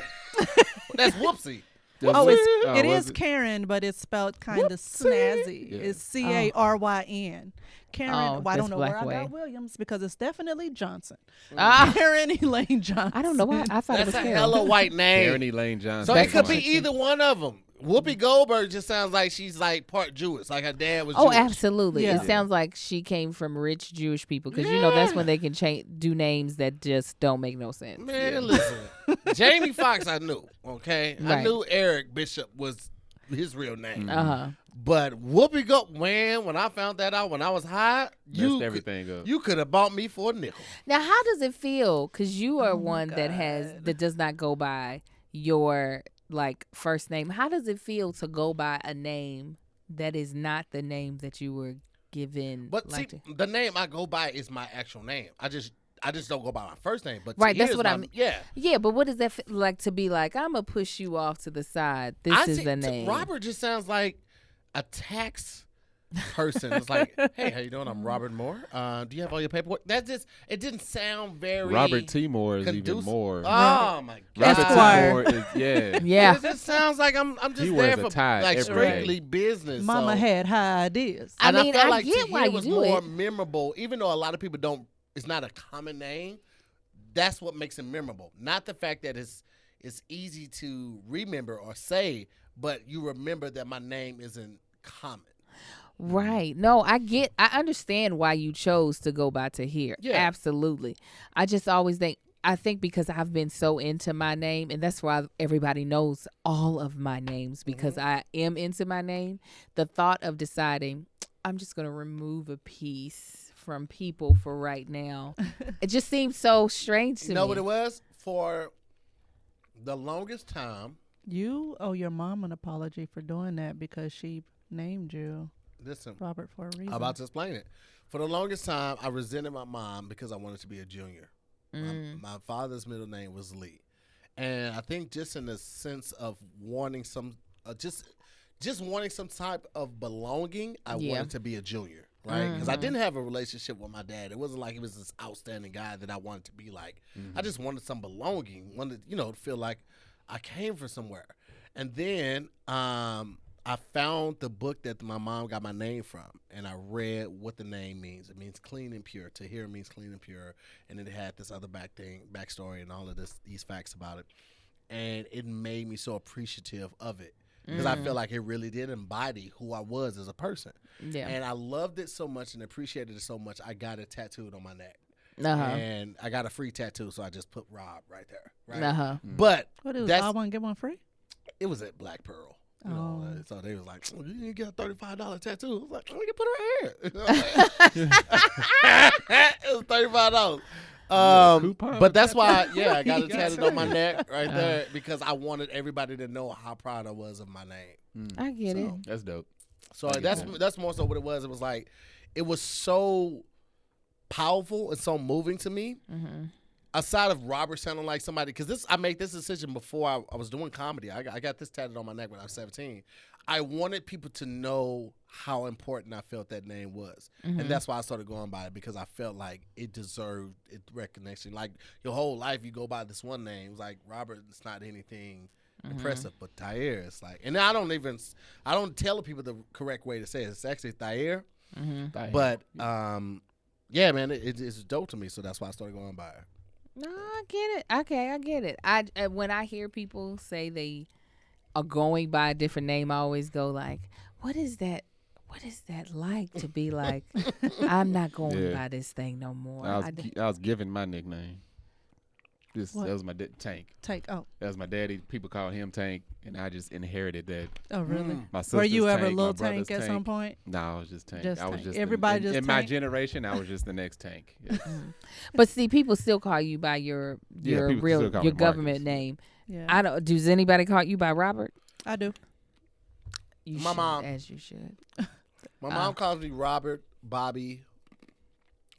That's Whoopsie. Oh, Was it was is Karen, but it's spelled kind of snazzy. Yeah. It's Caryn. Karen. Oh, well, I don't that's know where Black I Way. got Williams because it's definitely Johnson. Ah, Karen Elaine Johnson. I don't know why. I thought it That's was a Carol. hella white name. Karen Elaine Johnson. So That's it could be fine. either one of them. Whoopi Goldberg just sounds like she's like part Jewish, like her dad was Oh, Jewish. absolutely. Yeah. It sounds like she came from rich Jewish people because you know that's when they can do names that just don't make no sense. Man, listen. Jamie Foxx I knew, okay? I Right. knew Eric Bishop was his real name. Uh huh. But Whoopi when I found that out when I was high, Messed everything up. you could have bought me for a nickel. Now, how does it feel? Because you are Oh, my one God. that does not go by your like first name. How does it feel to go by a name that is not the name that you were given? But like see, the name I go by is my actual name. I just don't go by my first name. But Right, that's here's what my- I mean. Yeah. yeah, but what does that feel like to be like? I'm gonna push you off to the side. This I is see- the name. Robert just sounds like a tax person. It's like, hey, how you doing? I'm Robert Moore. Do you have all your paperwork? That just it didn't sound very Robert T. Moore is even conducive. more. Oh my Robert god. Esquire. T. Moore is Yeah. It just sounds like I'm just He there wears a for tie like every day. strictly business. Mama so. had high ideas. I And mean, felt I like get why Tahir you was do more it. memorable, even though a lot of people don't. It's not a common name. That's what makes it memorable. Not the fact that it's easy to remember or say, but you remember that my name isn't common. Right. No, I understand why you chose to go by Tahir. Yeah. Absolutely. I just always think because I've been so into my name, and that's why everybody knows all of my names because I am into my name. The thought of deciding I'm just going to remove a piece from people for right now, it just seems so strange to You know me. what it was? For the longest time, You owe your mom an apology for doing that because she named you listen, Robert for a reason. I'm about to explain it. For the longest time, I resented my mom because I wanted to be a junior. My father's middle name was Lee. And I think just in the sense of wanting some, just wanting some type of belonging, I Yeah. wanted to be a junior, right? Because I didn't have a relationship with my dad. It wasn't like he was this outstanding guy that I wanted to be like. I just wanted some belonging, wanted, to feel like I came from somewhere. And then I found the book that my mom got my name from, and I read what the name means. It means clean and pure. Tahir means clean and pure, and it had this other backstory, and all of these facts about it, and it made me so appreciative of it because I feel like it really did embody who I was as a person, Yeah. and I loved it so much and appreciated it so much. I got it tattooed on my neck, Uh-huh. and I got a free tattoo, so I just put Rob right there. Right, Uh-huh. but What is that's buy one get one free? it was at Black Pearl. You know, Oh. so they was like, "You didn't get a $35 tattoo." I was like, "We can put it right here." It was $35. coupon But that's why, I got it Got tatted it. on my neck right there because I wanted everybody to know how proud I was of my name. I get it. That's dope. So I get that's more so what it was. It was like, it was so powerful and so moving to me. Mm-hmm. Aside of Robert sounding like somebody, because I made this decision before I was doing comedy. I got this tatted on my neck when I was 17. I wanted people to know how important I felt that name was. Mm-hmm. And that's why I started going by it, because I felt like it deserved recognition. Like, your whole life, you go by this one name. It's like, Robert, it's not anything impressive, but Thayer, it's like, and I don't tell people the correct way to say it. It's actually Thayer. Mm-hmm. But, yeah, man, it's dope to me, so that's why I started going by it. No, I get it. Okay, I get it. When I hear people say they are going by a different name, I always go like, what is that? What is that like to be like, I'm not going by this thing no more? I was given my nickname. That was my Tank. Tank. Oh. That was my daddy. People call him Tank, and I just inherited that. Oh, really? My sister's Were you ever Tank, Little my brother's Tank at some point? No, I was just Tank. Just I was Tank. just Everybody just in my Tank? generation. I was just the next Tank. Yeah. But see, people still call you by your people real still call your me government Marcus. name. Yeah. I don't. Does anybody call you by Robert? I do. You My should, mom. as you should. My mom calls me Robert, Bobby.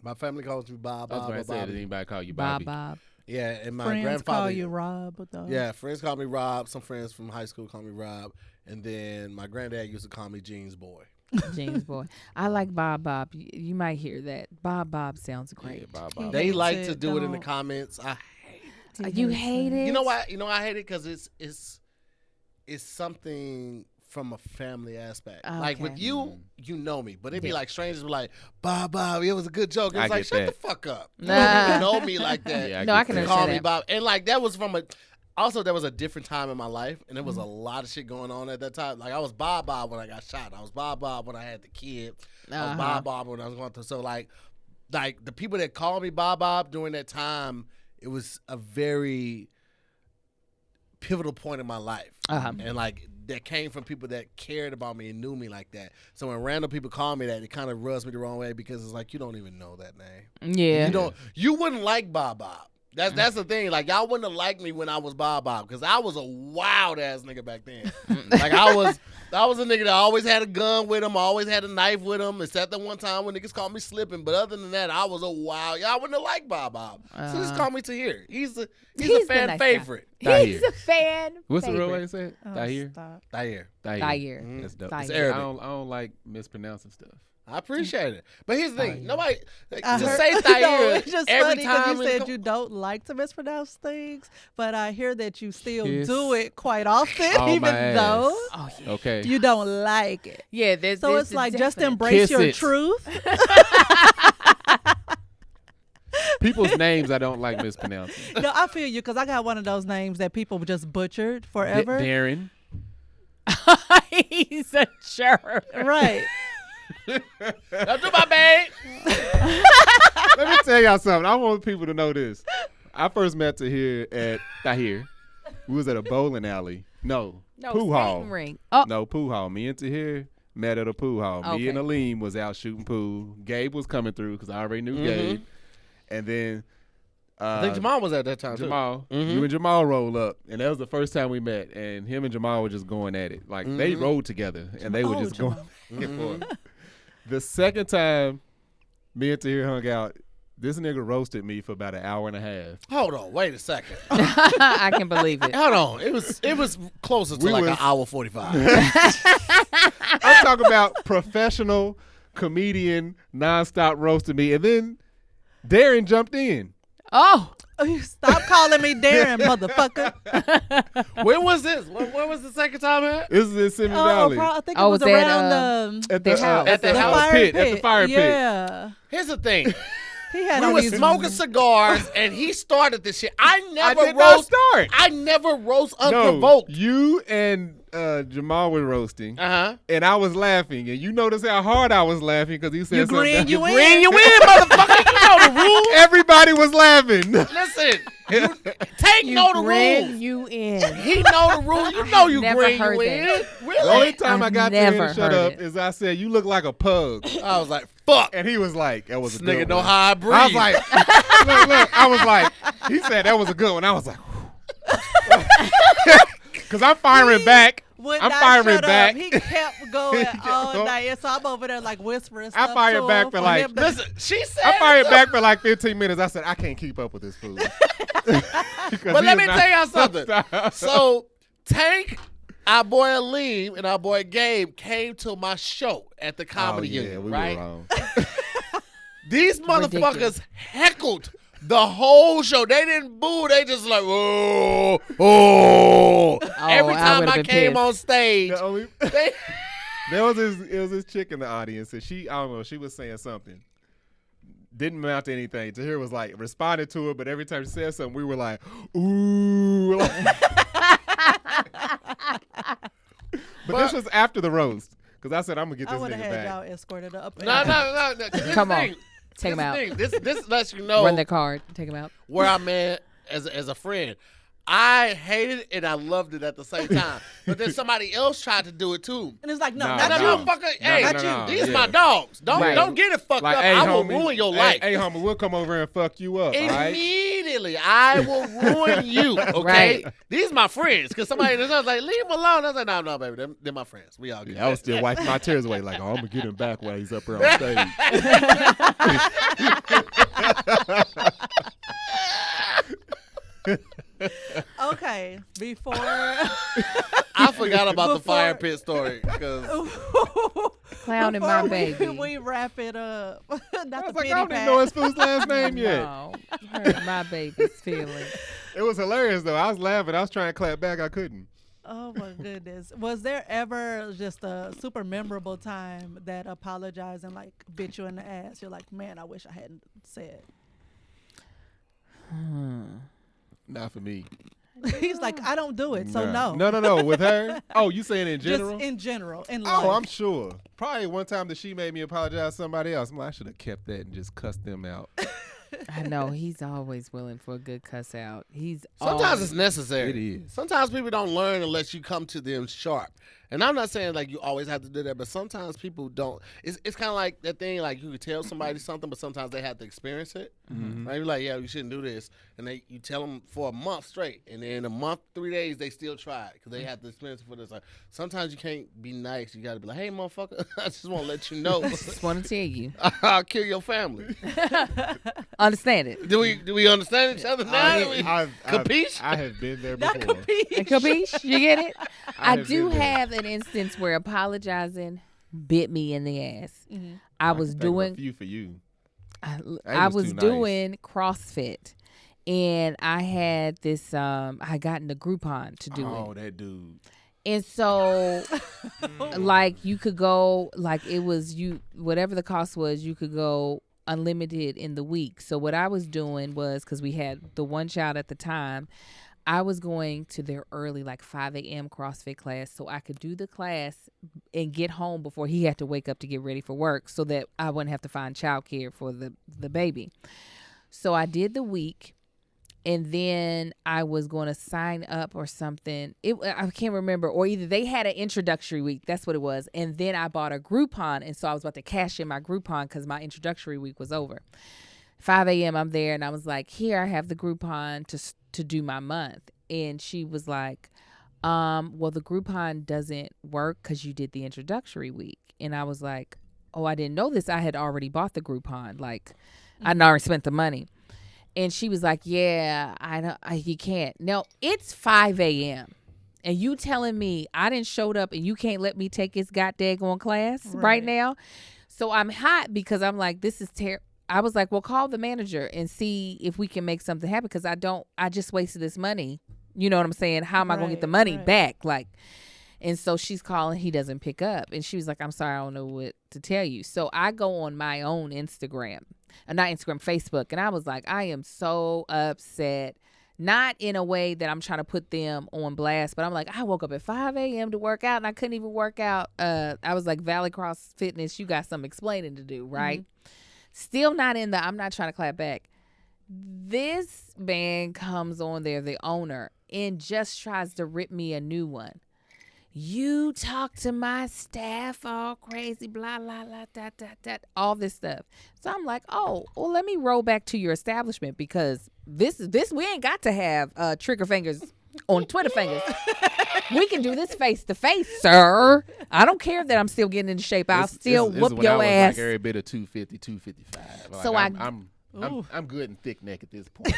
My family calls me Bob. That's what I said. Did Bobby. anybody call you Bob Bobby? Bob. Yeah, and my Friends grandfather. call you Rob. Though. Yeah, friends call me Rob. Some friends from high school call me Rob. And then my granddad used to call me Jeans Boy. James Boy. I like Bob Bob. You might hear that. Bob Bob sounds Yeah, great. Bob, He Bob. They hates like it, to do it in the don't. comments. I You hate it? You know why? I hate it because it's something from a family aspect. Like with Okay. you, you know me, but it'd be Yeah. like strangers be like, Bob, it was a good joke. It's I like, get shut that. the fuck up. You Nah. don't know me like that. Yeah, No, I get can that. understand Call me that. Bob, and like that was from a. Also, there was a different time in my life, and there was a lot of shit going on at that time. Like I was Bob when I got shot. I was Bob when I had the kid. I was Bob when I was going through. So like the people that called me Bob during that time, it was a very pivotal point in my life, and like that came from people that cared about me and knew me like that. So when random people call me that, it kind of rubs me the wrong way because it's like you don't even know that name. Yeah. You wouldn't like Bob. That's the thing. Like y'all wouldn't have liked me when I was Bob because I was a wild ass nigga back then. Like I was a nigga that always had a gun with him, always had a knife with him, except that one time when niggas called me slipping. But other than that, I was a wild. Y'all wouldn't have liked Bob. So just call me Tahir. He's a the fan nice guy. favorite. He's a fan. What's the real way favorite. to say it? Oh, Tahir? stop. Tahir. Tahir. That's dope. Tahir. It's I Arabic. don't like mispronouncing stuff. I appreciate it. But here's the thing. Nobody I to heard- say no, Tahir it's just every funny 'cause time. you it said come- you don't like to mispronounce things, but I hear that you still Kiss do it quite often, on even my though ass. Oh yeah. Okay. you don't like it. Yeah. There's, So there's it's a like just definite- embrace Kiss your it. truth. People's names I don't like mispronouncing. No, I feel you because I got one of those names that people just butchered forever. Darren. He's a jerk. Right. Don't do my babe. Let me tell y'all something. I want people to know this. I first met Tahir at Tahir. We was at a bowling alley. No, pool hall. skating ring. Oh. No, pool hall. Me and Tahir met at a pool hall. Me and Okay. Aleem was out shooting pool. Gabe was coming through because I already knew Gabe. And then I think Jamal was at that time too. Jamal, you and Jamal roll up, and that was the first time we met. And him and Jamal were just going at it, like they rode together, and they were Oh, just Jamal. going back and forth. The second time me and Tahir hung out, this nigga roasted me for about an hour and a half. Hold on, wait a second. I can believe it. Hold on, it was closer to We like was- an hour 45. I'm talking about professional comedian nonstop roasting me, and then Darren jumped in. Oh. Stop calling me Darren, motherfucker. When was this? When was the second time at? This is in Simi Valley. I think it Oh, was was that, around the At their the house. at the the house fire pit, pit. at the fire pit. Yeah. Here's the thing. He had We on were these smoking cigars, and he started this shit. I I never did not roast. start. I never roast No, unprovoked. you and Jamal were roasting, Uh-huh. and I was laughing, and you noticed how hard I was laughing because he said You something. green, you in. Green, you in, motherfucker. You know the rules. Everybody was laughing. Listen, Tank You know the grin, rules. you in. He know the rules. You know you Never green, heard you that. in. The Really? only time I I've got to him never to shut heard up it. is I said, "You look like a pug," I was like, fuck. and he was like, "That was This a good nigga know one." how I breathe. I was like, look, I was like, he said that was a good one. I was like, because I'm firing back. Would I'm not firing shut back. Up. He kept going kept all going. night, and so I'm over there like whispering I stuff fired to back him for like- him to- listen, she said I fired it. back for like 15 minutes. I said, I can't keep up with this fool. But let me tell y'all something. So Tank, our boy Aleem, and our boy Gabe came to my show at the Comedy Union, we right? were wrong. These motherfuckers Ridiculous. heckled the whole show. They didn't boo. They just like, oh, oh. Every I time would've I been came pissed. on stage, The only- they, There was this chick in the audience, and I don't know, she was saying something. Didn't amount to anything. Tahir was like responded to it, but every time she said something, we were like, ooh. But this was after the roast, because I said I'm gonna get I this would nigga have had back. y'all escorted up. no. This Come the on. thing. Take him This out. thing. This lets you know Run the card. Take him out. where I'm at as a friend. I hated it and I loved it at the same time. But then somebody else tried to do it too. And it's like, no, No, not That you. motherfucker, hey, no, no, these yeah. my dogs. Don't Right. don't get it fucked Like, up. hey, I will homie, ruin your hey, life. Hey, homie, we'll come over and fuck you up, all right? Immediately, I will ruin you. Okay, Right. These my friends. Because somebody was like, leave him alone. I was like, no, baby, they're my friends. We all good. Yeah, I was still wiping my tears away, like, oh, I'm gonna get him back while he's up here on stage. Okay, before I forgot about the fire pit story because Clown and my baby. we wrap it up. Not I the was like, pity I don't even pat. know his fool's last name yet. No, hurt my baby's feelings. It was hilarious, though. I was laughing. I was trying to clap back. I couldn't. Oh my goodness. Was there ever just a super memorable time that apologizing like bit you in the ass? You're like, man, I wish I hadn't said. Not for me. He's like, I don't do it, so no. No. With her? Oh, you saying in general? Just in general, in life. Oh, I'm sure. Probably one time that she made me apologize to somebody else. I'm like, I should have kept that and just cussed them out. I know he's always willing for a good cuss out. sometimes always, it's necessary. It is. Sometimes people don't learn unless you come to them sharp. And I'm not saying like you always have to do that, but sometimes people don't. It's kind of like that thing, like you could tell somebody something, but sometimes they have to experience it. Mm-hmm. Right? You're like, yeah, you shouldn't do this, and you tell them for a month straight, and then a month, 3 days, they still try it because they have to experience it for this. Like, sometimes you can't be nice. You got to be like, hey, motherfucker, I just want to let you know, just want to tell you. I'll kill your family. Understand it. Do we understand each other now? Capiche? I have been there Not before. capiche. Capiche? You get it? I have do been there. have an instance where apologizing bit me in the ass. Mm-hmm. I was can think of a doing few for you. I was was too nice. doing CrossFit, and I had this. I had gotten the Groupon to do Oh, it, that dude. and so like you could go, like it was you whatever the cost was, you could go unlimited in the week. So what I was doing was, because we had the one child at the time, I was going to their early, like 5 a.m. CrossFit class, so I could do the class and get home before he had to wake up to get ready for work, so that I wouldn't have to find childcare for the baby. So I did the week, and then I was going to sign up or something. I can't remember, or either they had an introductory week. That's what it was. And then I bought a Groupon, and so I was about to cash in my Groupon because my introductory week was over. 5 a.m. I'm there, and I was like, here, I have the Groupon to do my month. And she was like, well, the Groupon doesn't work because you did the introductory week. And I was like, oh, I didn't know this. I had already bought the Groupon. Like, I'd already spent the money. And she was like, yeah, you can't. Now, it's 5 a.m. And you telling me I didn't showed up and you can't let me take this goddamn class right now? So I'm hot because I'm like, this is terrible. I was like, well, call the manager and see if we can make something happen, because I just wasted this money. You know what I'm saying? How am I going to get the money back? Like, and so she's calling, he doesn't pick up. And she was like, I'm sorry, I don't know what to tell you. So I go on my own Instagram not Instagram, Facebook. And I was like, I am so upset. Not in a way that I'm trying to put them on blast, but I'm like, I woke up at 5 a.m. to work out and I couldn't even work out. I was like, Valley Cross Fitness, you got some explaining to do, right? Still not in the, I'm not trying to clap back. This man comes on there, the owner, and just tries to rip me a new one. You talk to my staff all crazy, blah, blah, blah, all this stuff. So I'm like, oh, well, let me roll back to your establishment because this we ain't got to have trigger fingers on Twitter fingers. We can do this face to face, sir. I don't care that I'm still getting into shape. I'll still whoop your ass. Like every bit of 250, 255. Like So I'm good and thick neck at this point.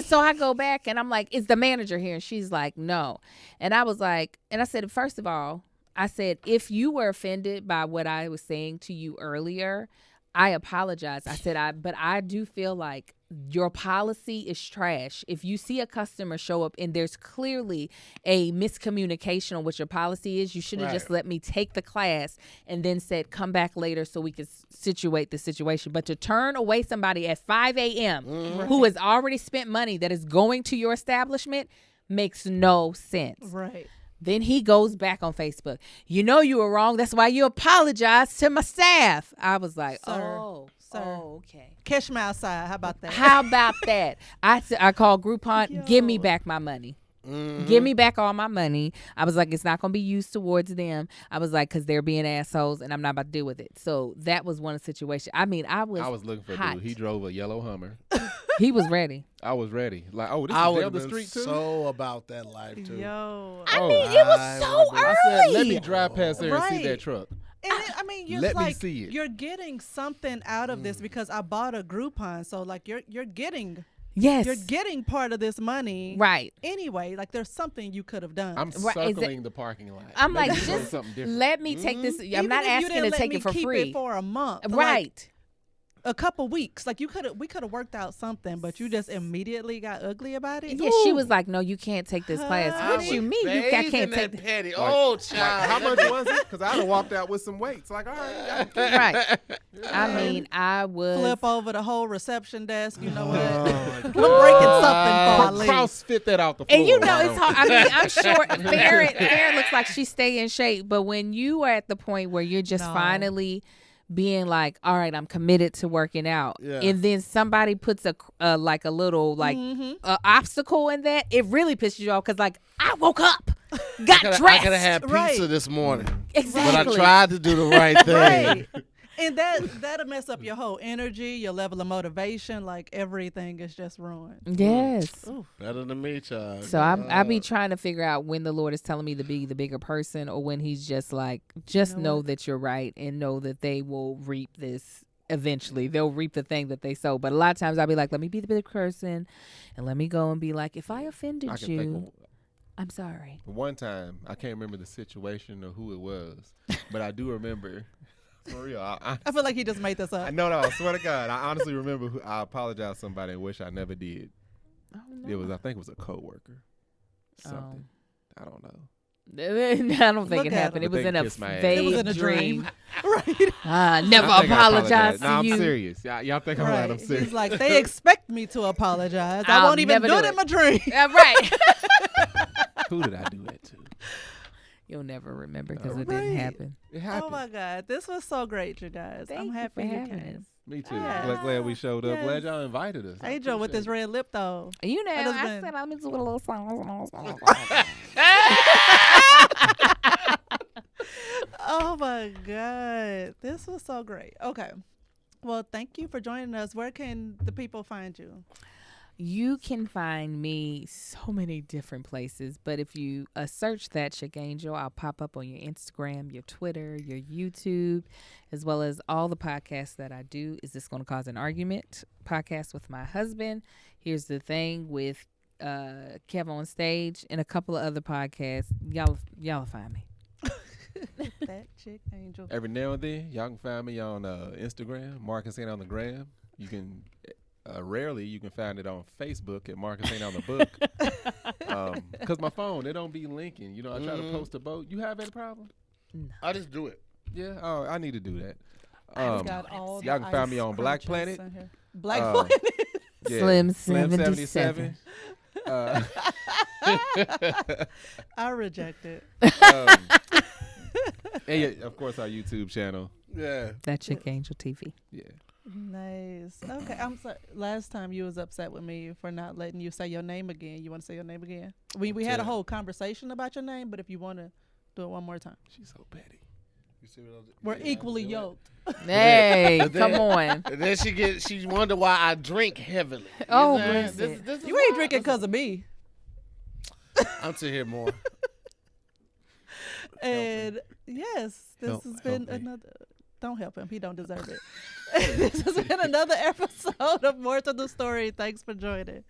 So I go back and I'm like, is the manager here? And she's like, no. And I was like, and I said, first of all, I said, if you were offended by what I was saying to you earlier, I apologize. I said, but I do feel like your policy is trash. If you see a customer show up and there's clearly a miscommunication on what your policy is, you should have just let me take the class and then said, come back later so we could situate the situation. But to turn away somebody at 5 a.m. who has already spent money that is going to your establishment makes no sense. Right. Then he goes back on Facebook. You know you were wrong. That's why you apologized to my staff. I was like, oh, okay. Catch me outside. How about that? How about that? I called Groupon. Give me back my money. Give me back all my money. I was like, it's not going to be used towards them. I was like, because they're being assholes and I'm not about to deal with it. So that was one situation. I mean, I was looking for hot. a dude. He drove a yellow Hummer. He was ready. I was ready. Like, oh, this I is would down the have been street too. so about that life too. Yo. I mean, it was so early. I said, let me drive past there and see that truck. And I mean, you're Let me like, see it. you're getting something out of this because I bought a Groupon. So like you're getting Yes. you're getting part of this money. Right. Anyway, like there's something you could have done. I'm circling the parking lot. I'm Maybe like, do just something different. let me take this. I'm Even not if you asking didn't to let take me it for keep free. it for a month. Like, Right. a couple weeks. Like we could have worked out something, but you just immediately got ugly about it. Yeah, she was like, no, you can't take this class. What do you mean I can't take this? Petty. Like, Oh, child. how much was it? Because I'd have walked out with some weights. Like, all right. Right. I mean, I was. Flip over the whole reception desk. You know what? I'm breaking something for I leave. CrossFit that out the floor. And you know it's hard. I mean, I'm sure Farron looks like she stay in shape, but when you are at the point where you're just finally being like, all right, I'm committed to working out, and then somebody puts a little obstacle in that, it really pisses you off because like I woke up, got dressed. I could have had pizza this morning. Exactly. But I tried to do the right thing. Right. And that'll mess up your whole energy, your level of motivation. Like everything is just ruined. Yes. Ooh. Better than me, child. So I be trying to figure out when the Lord is telling me to be the bigger person or when he's just like, just know that you're right and know that they will reap this eventually. They'll reap the thing that they sow. But a lot of times I'll be like, let me be the bigger person and let me go and be like, if I offended you, I'm sorry. One time, I can't remember the situation or who it was, but I do remember. For real, I feel like he just made this up. No, I swear to God, I honestly remember I apologized to somebody and wish I never did. Oh, no. I think it was a coworker. Something. I don't know. I don't think it happened. It was in a vague dream. Right. Never apologize to no, you. I'm serious. Y'all think I'm right. I'm serious. He's like, they expect me to apologize. I won't even do it in my dream. Right. Who did I do that to? You'll never remember because it didn't happen. It happened. Oh my God, this was so great, you guys. I'm happy you came. Me too. Yes. Glad we showed up. Yes. Glad y'all invited us. Angel with his red lip though. You know, I been... said I'm into a little song. Oh my God, this was so great. Okay, well, thank you for joining us. Where can the people find you? You can find me so many different places, but if you search ThatChickAngel, I'll pop up on your Instagram, your Twitter, your YouTube, as well as all the podcasts that I do. Is This Gonna Cause an Argument? Podcast with my husband. Here's the Thing with Kev on Stage and a couple of other podcasts. Y'all find me. That Chick Angel. Every now and then, y'all can find me on Instagram, Marcus Ain't on the Gram. You can... rarely you can find it on Facebook at Marcus Ain't on the Book. Because my phone, it don't be linking. You know, I try to post a boat. You have any problem? No. I just do it. Yeah? Oh, I need to do that. Got all y'all the can find me ice on Black crunches Planet. in here. Black Planet. Yeah, Slim 77. I reject it. And yeah, of course, our YouTube channel. Yeah. That Chick Angel TV. Yeah. Nice. Okay, I'm sorry. Last time you was upset with me for not letting you say your name again. You want to say your name again? We had a whole conversation about your name, but if you want to do it one more time, She's so petty. You see what we're equally yoked. Hey, come on. And then she wonder why I drink heavily. Oh, You know, listen. this is You ain't why. drinking because of me. I'm to hear more. And yes, this Help- has been help me. another. Don't help him. He don't deserve it. This has been another episode of More to the Story. Thanks for joining.